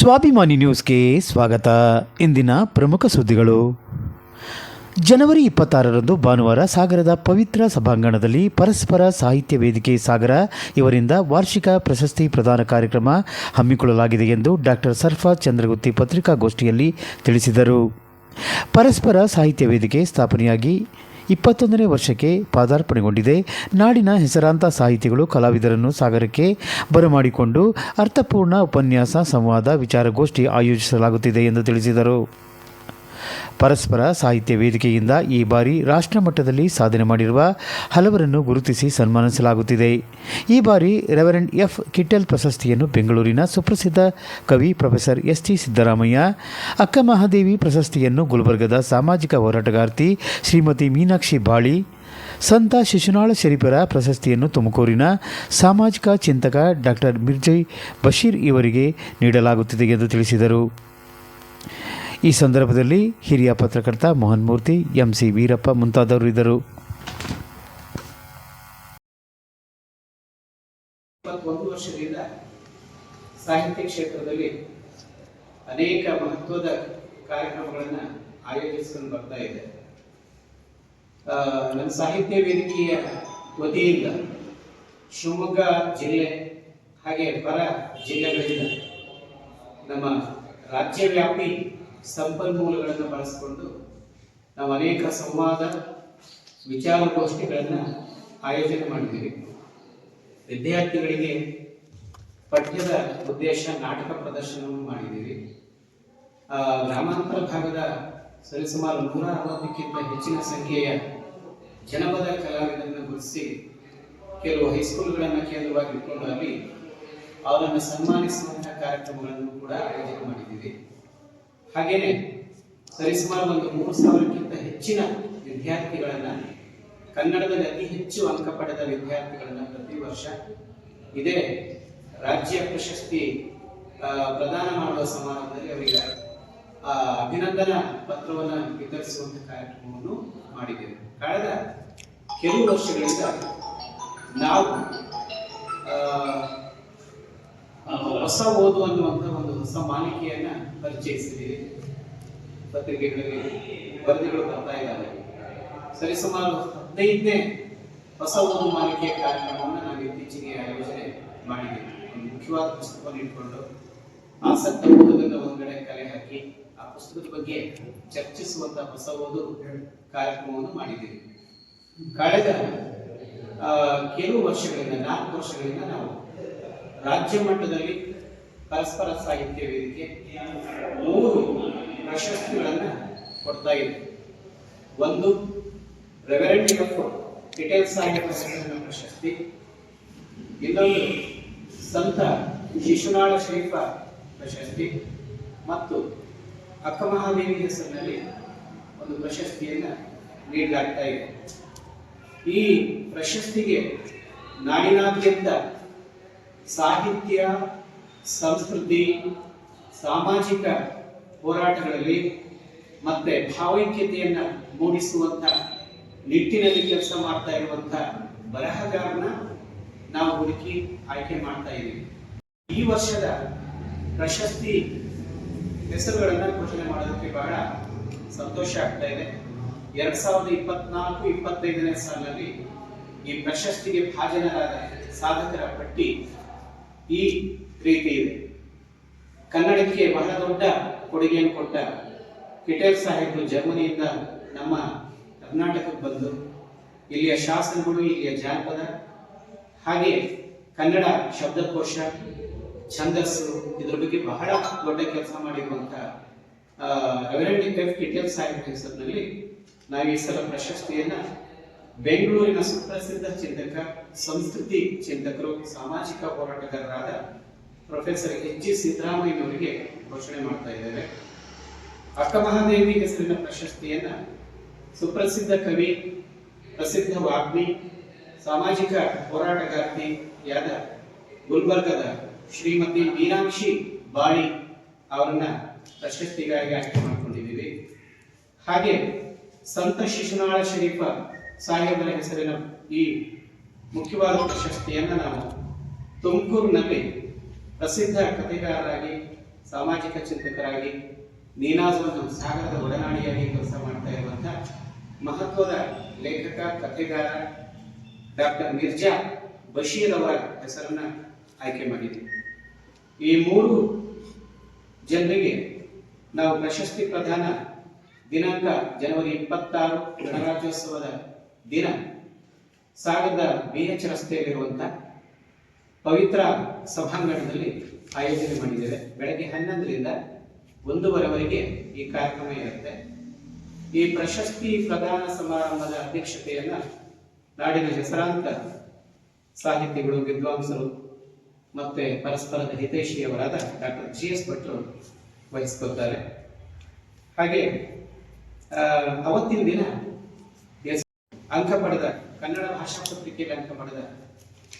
ಸ್ವಾಭಿಮಾನಿ ನ್ಯೂಸ್ಗೆ ಸ್ವಾಗತ. ಇಂದಿನ ಪ್ರಮುಖ ಸುದ್ದಿಗಳು. ಜನವರಿ 26ರಂದು ಭಾನುವಾರ ಸಾಗರದ ಪವಿತ್ರ ಸಭಾಂಗಣದಲ್ಲಿ ಪರಸ್ಪರ ಸಾಹಿತ್ಯ ವೇದಿಕೆ ಸಾಗರ ಇವರಿಂದ ವಾರ್ಷಿಕ ಪ್ರಶಸ್ತಿ ಪ್ರದಾನ ಕಾರ್ಯಕ್ರಮ ಹಮ್ಮಿಕೊಳ್ಳಲಾಗಿದೆ ಎಂದು ಡಾಕ್ಟರ್ ಸರ್ಫರಾಜ್ ಚಂದ್ರಗುತ್ತಿ ಪತ್ರಿಕಾಗೋಷ್ಠಿಯಲ್ಲಿ ತಿಳಿಸಿದರು. ಪರಸ್ಪರ ಸಾಹಿತ್ಯ ವೇದಿಕೆ ಸ್ಥಾಪನೆಯಾಗಿ 21ನೇ ವರ್ಷಕ್ಕೆ ಪಾದಾರ್ಪಣೆಗೊಂಡಿದೆ. ನಾಡಿನ ಹೆಸರಾಂತ ಸಾಹಿತಿಗಳು ಕಲಾವಿದರನ್ನು ಸಾಗರಕ್ಕೆ ಬರಮಾಡಿಕೊಂಡು ಅರ್ಥಪೂರ್ಣ ಉಪನ್ಯಾಸ, ಸಂವಾದ, ವಿಚಾರಗೋಷ್ಠಿ ಆಯೋಜಿಸಲಾಗುತ್ತಿದೆ ಎಂದು ತಿಳಿಸಿದರು. ಪರಸ್ಪರ ಸಾಹಿತ್ಯ ವೇದಿಕೆಯಿಂದ ಈ ಬಾರಿ ರಾಷ್ಟ್ರಮಟ್ಟದಲ್ಲಿ ಸಾಧನೆ ಮಾಡಿರುವ ಹಲವರನ್ನು ಗುರುತಿಸಿ ಸನ್ಮಾನಿಸಲಾಗುತ್ತಿದೆ. ಈ ಬಾರಿ ರೆವರೆಂಡ್ ಎಫ್ ಕಿಟ್ಟೆಲ್ ಪ್ರಶಸ್ತಿಯನ್ನು ಬೆಂಗಳೂರಿನ ಸುಪ್ರಸಿದ್ಧ ಕವಿ ಪ್ರೊಫೆಸರ್ ಎಸ್.ಟಿ. ಸಿದ್ದರಾಮಯ್ಯ, ಅಕ್ಕ ಮಹಾದೇವಿ ಪ್ರಶಸ್ತಿಯನ್ನು ಗುಲ್ಬರ್ಗದ ಸಾಮಾಜಿಕ ಹೋರಾಟಗಾರ್ತಿ ಶ್ರೀಮತಿ ಮೀನಾಕ್ಷಿ ಬಾಳಿ, ಸಂತ ಶಿಶುನಾಳ ಶರೀಫರ ಪ್ರಶಸ್ತಿಯನ್ನು ತುಮಕೂರಿನ ಸಾಮಾಜಿಕ ಚಿಂತಕ ಡಾಕ್ಟರ್ ಮಿರ್ಜೈ ಬಶೀರ್ ಇವರಿಗೆ ನೀಡಲಾಗುತ್ತಿದೆ ಎಂದು ತಿಳಿಸಿದರು. ಈ ಸಂದರ್ಭದಲ್ಲಿ ಹಿರಿಯ ಪತ್ರಕರ್ತ ಮೋಹನ್ ಮೂರ್ತಿ, ಎಂಸಿ ವೀರಪ್ಪ ಮುಂತಾದವರು ಇದ್ದರು. 21 ವರ್ಷದಿಂದ ಸಾಹಿತ್ಯ ಕ್ಷೇತ್ರದಲ್ಲಿ ಅನೇಕ ಮಹತ್ವದ ಕಾರ್ಯಕ್ರಮಗಳನ್ನು ಆಯೋಜಿಸಿಕೊಂಡು ಬರ್ತಾ ಇದೆ. ನಮ್ಮ ಸಾಹಿತ್ಯ ವೇದಿಕೆಯ ವತಿಯಿಂದ ಶಿವಮೊಗ್ಗ ಜಿಲ್ಲೆ ಹಾಗೆ ಹೊರ ಜಿಲ್ಲೆಗಳಿಂದ ನಮ್ಮ ರಾಜ್ಯವ್ಯಾಪಿ ಸಂಪನ್ಮೂಲಗಳನ್ನು ಬಳಸಿಕೊಂಡು ನಾವು ಅನೇಕ ಸಂವಾದ, ವಿಚಾರಗೋಷ್ಠಿಗಳನ್ನು ಆಯೋಜನೆ ಮಾಡಿದ್ದೀವಿ. ವಿದ್ಯಾರ್ಥಿಗಳಿಗೆ ಪಠ್ಯದ ಉದ್ದೇಶ ನಾಟಕ ಪ್ರದರ್ಶನವನ್ನು ಮಾಡಿದ್ದೀವಿ. ಗ್ರಾಮಾಂತರ ಭಾಗದ ಸರಿಸುಮಾರು 160ಕ್ಕಿಂತ ಹೆಚ್ಚಿನ ಸಂಖ್ಯೆಯ ಜನಪದ ಕಲಾವಿದರನ್ನು ಗುರುತಿಸಿ ಕೆಲವು ಹೈಸ್ಕೂಲ್ಗಳನ್ನು ಕೇಂದ್ರವಾಗಿ ಇಟ್ಕೊಂಡು ಅಲ್ಲಿ ಅವರನ್ನು ಸನ್ಮಾನಿಸುವಂತಹ ಕಾರ್ಯಕ್ರಮಗಳನ್ನು ಕೂಡ ಆಯೋಜನೆ ಮಾಡಿದ್ದೀವಿ. ಹಾಗೇನೆ ಸರಿಸುಮಾರು 3,000ಕ್ಕಿಂತ ಹೆಚ್ಚಿನ ವಿದ್ಯಾರ್ಥಿಗಳನ್ನ, ಕನ್ನಡದಲ್ಲಿ ಅತಿ ಹೆಚ್ಚು ಅಂಕ ಪಡೆದ ವಿದ್ಯಾರ್ಥಿಗಳನ್ನ ಪ್ರತಿ ವರ್ಷ ಇದೇ ರಾಜ್ಯ ಪ್ರಶಸ್ತಿ ಪ್ರದಾನ ಮಾಡುವ ಸಮಾರಂಭದಲ್ಲಿ ಅವರಿಗೆ ಅಭಿನಂದನಾ ಪತ್ರವನ್ನು ವಿತರಿಸುವಂತಹ ಕಾರ್ಯಕ್ರಮವನ್ನು ಮಾಡಿದ್ದೇವೆ. ಕಳೆದ ಕೆಲವು ವರ್ಷಗಳಿಂದ ನಾವು ಹೊಸ ಓದು ಅನ್ನುವಂಥ ಒಂದು ಹೊಸ ಮಾಲಿಕೆಯನ್ನ ಪರಿಚಯಿಸಿದ್ದೀವಿ. ಪತ್ರಿಕೆಗಳಲ್ಲಿ ವರದಿಗಳು ಬರ್ತಾ ಇದ್ದಾವೆ. ಸರಿಸುಮಾರು 15ನೇ ಹೊಸ ಓದು ಮಾಲಿಕೆಯ ಕಾರ್ಯಕ್ರಮವನ್ನು ನಾವು ಇತ್ತೀಚೆಗೆ ಆಯೋಜನೆ ಮಾಡಿದ್ದೀವಿ. ಒಂದು ಮುಖ್ಯವಾದ ಪುಸ್ತಕವನ್ನು ಇಟ್ಕೊಂಡು ಆಸಕ್ತ ಓದುಗರನ್ನ ಒಂದೆಡೆ ಕಲೆ ಹಾಕಿ ಆ ಪುಸ್ತಕದ ಬಗ್ಗೆ ಚರ್ಚಿಸುವಂತಹ ಹೊಸ ಓದು ಕಾರ್ಯಕ್ರಮವನ್ನು ಮಾಡಿದ್ದೀವಿ. ಕಳೆದ ಕೆಲವು ವರ್ಷಗಳಿಂದ 4 ವರ್ಷಗಳಿಂದ ನಾವು ರಾಜ್ಯ ಮಟ್ಟದಲ್ಲಿ ಪರಸ್ಪರ ಸಾಹಿತ್ಯ ವೇದಿಕೆ 3 ಪ್ರಶಸ್ತಿಗಳನ್ನು ಕೊಡ್ತಾ ಇದೆ. ಒಂದು ರೆವರೆಂಡ್ ಎಫ್ ಕಿಟ್ಟೆಲ್ ಸಾಹಿತ್ಯ ಪ್ರಶಸ್ತಿ, ಇನ್ನೊಂದು ಸಂತ ಶಿಶುನಾಳ ಶರೀಫ ಪ್ರಶಸ್ತಿ ಮತ್ತು ಅಕ್ಕ ಮಹಾದೇವಿ ಹೆಸರಿನಲ್ಲಿ ಒಂದು ಪ್ರಶಸ್ತಿಯನ್ನು ನೀಡಲಾಗ್ತಾ ಇದೆ. ಈ ಪ್ರಶಸ್ತಿಗೆ ನಾಡಿನಾದ್ಯಂತ ಸಾಹಿತ್ಯ, ಸಂಸ್ಕೃತಿ, ಸಾಮಾಜಿಕ ಹೋರಾಟಗಳಲ್ಲಿ ಮತ್ತೆ ಭಾವೈಕ್ಯತೆಯನ್ನ ಮೂಡಿಸುವಂತ ನಿಟ್ಟಿನಲ್ಲಿ ಕೆಲಸ ಮಾಡ್ತಾ ಇರುವಂತ ಬರಹಗಾರನ ನಾವು ಹುಡುಕಿ ಆಯ್ಕೆ ಮಾಡ್ತಾ ಇದ್ದೀವಿ. ಈ ವರ್ಷದ ಪ್ರಶಸ್ತಿ ಹೆಸರುಗಳನ್ನ ಘೋಷಣೆ ಮಾಡೋದಕ್ಕೆ ಬಹಳ ಸಂತೋಷ ಆಗ್ತಾ ಇದೆ. 2024-25ನೇ ಸಾಲಿನಲ್ಲಿ ಈ ಪ್ರಶಸ್ತಿಗೆ ಭಾಜನರಾದ ಸಾಧಕರ ಪಟ್ಟಿ ಈ ರೀತಿ ಇದೆ. ಕನ್ನಡಕ್ಕೆ ಬಹಳ ದೊಡ್ಡ ಕೊಡುಗೆಯನ್ನು ಕೊಟ್ಟ ಕಿಟ್ಟೆಲ್ ಸಾಹೇಬರು ಜರ್ಮನಿಯಿಂದ ನಮ್ಮ ಕರ್ನಾಟಕಕ್ಕೆ ಬಂದು ಇಲ್ಲಿಯ ಶಾಸನಗಳು, ಇಲ್ಲಿಯ ಜಾನಪದ ಹಾಗೆ ಕನ್ನಡ ಶಬ್ದಕೋಶ, ಛಂದಸ್ಸು ಇದ್ರ ಬಗ್ಗೆ ಬಹಳ ದೊಡ್ಡ ಕೆಲಸ ಮಾಡಿರುವಂತಹ ರೆವರೆಂಡ್ ಎಫ್ ಕಿಟ್ಟೆಲ್ ಸಾಹೇಬ್ ಹೆಸರಿನಲ್ಲಿ ನಾವು ಈ ಸಲ ಪ್ರಶಸ್ತಿಯನ್ನ ಬೆಂಗಳೂರಿನ ಸುಪ್ರಸಿದ್ಧ ಚಿಂತಕ, ಸಂಸ್ಕೃತಿ ಚಿಂತಕರು, ಸಾಮಾಜಿಕ ಹೋರಾಟಗಾರರಾದ ಪ್ರೊಫೆಸರ್ ಎಚ್.ಜಿ. ಸಿದ್ದರಾಮಯ್ಯನವರಿಗೆ ಘೋಷಣೆ ಮಾಡ್ತಾ ಇದ್ದೇವೆ. ಅಕ್ಕ ಮಹಾದೇವಿ ಹೆಸರಿನ ಪ್ರಶಸ್ತಿಯನ್ನ ಸುಪ್ರಸಿದ್ಧ ಕವಿ, ಪ್ರಸಿದ್ಧ ವಾಗ್ಮಿ, ಸಾಮಾಜಿಕ ಹೋರಾಟಗಾರ್ತಿಯಾದ ಗುಲ್ಬರ್ಗದ ಶ್ರೀಮತಿ ಮೀನಾಕ್ಷಿ ಬಾಳಿ ಅವರನ್ನ ಪ್ರಶಸ್ತಿಗಾಗಿ ಆಯ್ಕೆ ಮಾಡಿಕೊಂಡಿದ್ದೀವಿ. ಹಾಗೆ ಸಂತ ಶಿಶುನಾಳ ಶರೀಫ ಸಾಹೇಬರ ಹೆಸರಿನ ಈ ಮುಖ್ಯವಾದ ಪ್ರಶಸ್ತಿಯನ್ನು ನಾವು ತುಮಕೂರಿನಲ್ಲಿ ಪ್ರಸಿದ್ಧ ಕಥೆಗಾರರಾಗಿ ಸಾಮಾಜಿಕ ಚಿಂತಕರಾಗಿ ನೀನಾಸವನ್ನು ಸಾಗರದ ಒಡನಾಡಿಯಾಗಿ ಕೆಲಸ ಮಾಡ್ತಾ ಇರುವಂತಹ ಮಹತ್ವದ ಲೇಖಕ ಕಥೆಗಾರ ಡಾಕ್ಟರ್ ಮಿರ್ಜಾ ಬಶೀರ್ ಅವರ ಹೆಸರನ್ನ ಆಯ್ಕೆ ಮಾಡಿದ್ದೀವಿ. ಈ 3 ಜನರಿಗೆ ನಾವು ಪ್ರಶಸ್ತಿ ಪ್ರದಾನ ದಿನಾಂಕ ಜನವರಿ 26 ಗಣರಾಜ್ಯೋತ್ಸವದ ದಿನ ಸಾಗರದ BH ರಸ್ತೆಯಲ್ಲಿರುವಂತಹ ಪವಿತ್ರ ಸಭಾಂಗಣದಲ್ಲಿ ಆಯೋಜನೆ ಮಾಡಿದ್ದೇವೆ. ಬೆಳಗ್ಗೆ 11ರಿಂದ 1:30ವರೆಗೆ ಈ ಕಾರ್ಯಕ್ರಮ ಇರುತ್ತೆ. ಈ ಪ್ರಶಸ್ತಿ ಪ್ರದಾನ ಸಮಾರಂಭದ ಅಧ್ಯಕ್ಷತೆಯನ್ನ ನಾಡಿನ ಹೆಸರಾಂತ ಸಾಹಿತಿಗಳು, ವಿದ್ವಾಂಸರು ಮತ್ತೆ ಪರಸ್ಪರದ ಹಿತೈಷಿಯವರಾದ ಡಾಕ್ಟರ್ GS ಭಟ್ರು ವಹಿಸಿಕೊಳ್ತಾರೆ. ಹಾಗೆ ಅವತ್ತಿನ ದಿನ ಅಂಕ ಪಡೆದ ಕನ್ನಡ ಭಾಷಾ ಪತ್ರಿಕೆಯಲ್ಲಿ ಅಂಕ ಪಡೆದ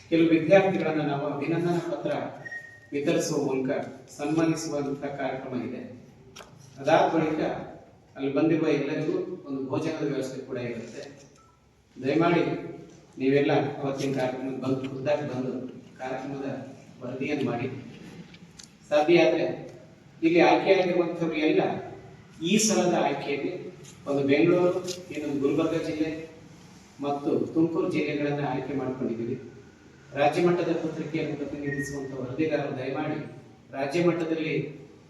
ಕೆಲವು ವಿದ್ಯಾರ್ಥಿಗಳನ್ನು ನಾವು ಅಭಿನಂದನಾ ಪತ್ರ ವಿತರಿಸುವ ಮೂಲಕ ಸನ್ಮಾನಿಸುವಂತಹ ಕಾರ್ಯಕ್ರಮ ಇದೆ. ಅದಾದ ಬಳಿಕ ಅಲ್ಲಿ ಬಂದಿರುವ ಎಲ್ಲರಿಗೂ ಒಂದು ಭೋಜನದ ವ್ಯವಸ್ಥೆ ಕೂಡ ಇರುತ್ತೆ. ದಯಮಾಡಿ ನೀವೆಲ್ಲ ಅವತ್ತಿನ ಕಾರ್ಯಕ್ರಮಕ್ಕೆ ಬಂದು ಖುದ್ದಾಗಿ ಬಂದು ಕಾರ್ಯಕ್ರಮದ ವರದಿಯನ್ನು ಮಾಡಿ. ಸಾಧ್ಯ ಆದರೆ ಇಲ್ಲಿ ಆಯ್ಕೆಯಾಗಿರುವಂಥವ್ರು ಎಲ್ಲ ಈ ಸಲದ ಆಯ್ಕೆಯಲ್ಲಿ ಒಂದು ಬೆಂಗಳೂರು, ಇನ್ನೊಂದು ಗುಲ್ಬರ್ಗ ಜಿಲ್ಲೆ ಮತ್ತು ತುಮಕೂರು ಜಿಲ್ಲೆಗಳನ್ನು ಆಯ್ಕೆ ಮಾಡಿಕೊಂಡಿದ್ದೀವಿ. ರಾಜ್ಯ ಮಟ್ಟದ ಪತ್ರಿಕೆಯನ್ನು ಪ್ರತಿನಿಧಿಸುವಂಥ ವರದಿಗಾರರು ದಯಮಾಡಿ ರಾಜ್ಯ ಮಟ್ಟದಲ್ಲಿ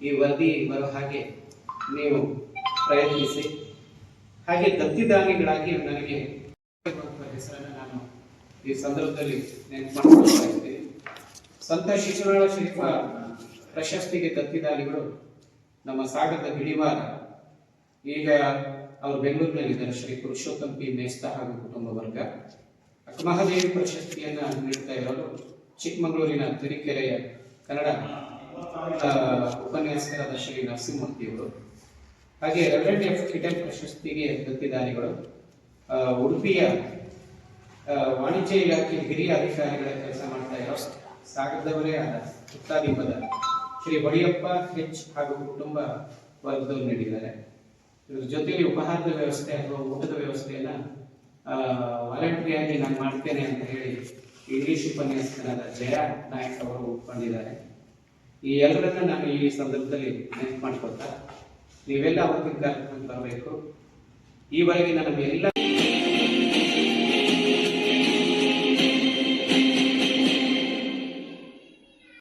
ಈ ವರದಿ ಬರೋ ಹಾಗೆ ನೀವು ಪ್ರಯತ್ನಿಸಿ. ಹಾಗೆ ದತ್ತಿದಾನಿಗಳಾಗಿ ನನಗೆ ಹೆಸರನ್ನು ನಾನು ಈ ಸಂದರ್ಭದಲ್ಲಿ ನೆನಪು ಮಾಡಿಕೊಳ್ಳುತ್ತೀನಿ. ಸಂತ ಶಿಶುನಾಳ ಶರೀಫ ಪ್ರಶಸ್ತಿಗೆ ದತ್ತಿದಾನಿಗಳು ನಮ್ಮ ಸಾಗರದ ಬಿಳಿವಾರ, ಈಗ ಅವರು ಬೆಂಗಳೂರಿನಲ್ಲಿದ್ದಾರೆ, ಶ್ರೀ ಪುರುಷೋತ್ತಮ್ P. ಮೇಸ್ತಾ ಹಾಗೂ ಕುಟುಂಬ ವರ್ಗ. ಅಕ್ಕಮಹಾದೇವಿ ಪ್ರಶಸ್ತಿಯನ್ನ ನೀಡ್ತಾ ಇರೋರು ಚಿಕ್ಕಮಗಳೂರಿನ ತರೀಕೆರೆಯ ಕನ್ನಡ ಉಪನ್ಯಾಸಕರಾದ ಶ್ರೀ ನರಸಿಂಹಮೂರ್ತಿಯವರು. ಹಾಗೆ ರೆವರೆಂಡ್ F. ಕಿಟಲ್ ಪ್ರಶಸ್ತಿಗೆ ದತ್ತಿದಾನಿಗಳು ಉಡುಪಿಯ ವಾಣಿಜ್ಯ ಇಲಾಖೆ ಹಿರಿಯ ಅಧಿಕಾರಿಗಳ ಕೆಲಸ ಮಾಡ್ತಾ ಇರೋ ಸಾಗರದವರೇ ಆದ ಉತ್ತಾದೀಪದ ಶ್ರೀ ಬಡಿಯಪ್ಪ H. ಹಾಗೂ ಕುಟುಂಬ ವರ್ಗದವರು ನೀಡಿದ್ದಾರೆ. ಇದ್ರ ಜೊತೆಲಿ ಉಪಹಾರದ ವ್ಯವಸ್ಥೆ ಅಥವಾ ಊಟದ ವ್ಯವಸ್ಥೆಯನ್ನ ವಾಲಂಟ್ರಿಯಾಗಿ ನಾನು ಮಾಡ್ತೇನೆ ಅಂತ ಹೇಳಿ ಇಂಗ್ಲಿಷ್ ಉಪನ್ಯಾಸಕರಾದ ಜಯ ನಾಯಕ್ ಅವರು ಒಪ್ಕೊಂಡಿದ್ದಾರೆ. ಈ ಎಲ್ಲರನ್ನ ನಾನು ಈ ಸಂದರ್ಭದಲ್ಲಿ ನೆನಪು ಮಾಡ್ಕೊಳ್ತಾ, ನೀವೆಲ್ಲ ಅವತ್ತಿನ ಕಾರ್ಯಕ್ರಮಕ್ಕೆ ಬರಬೇಕು. ಈವರೆಗೆ ನಮಗೆ ಎಲ್ಲ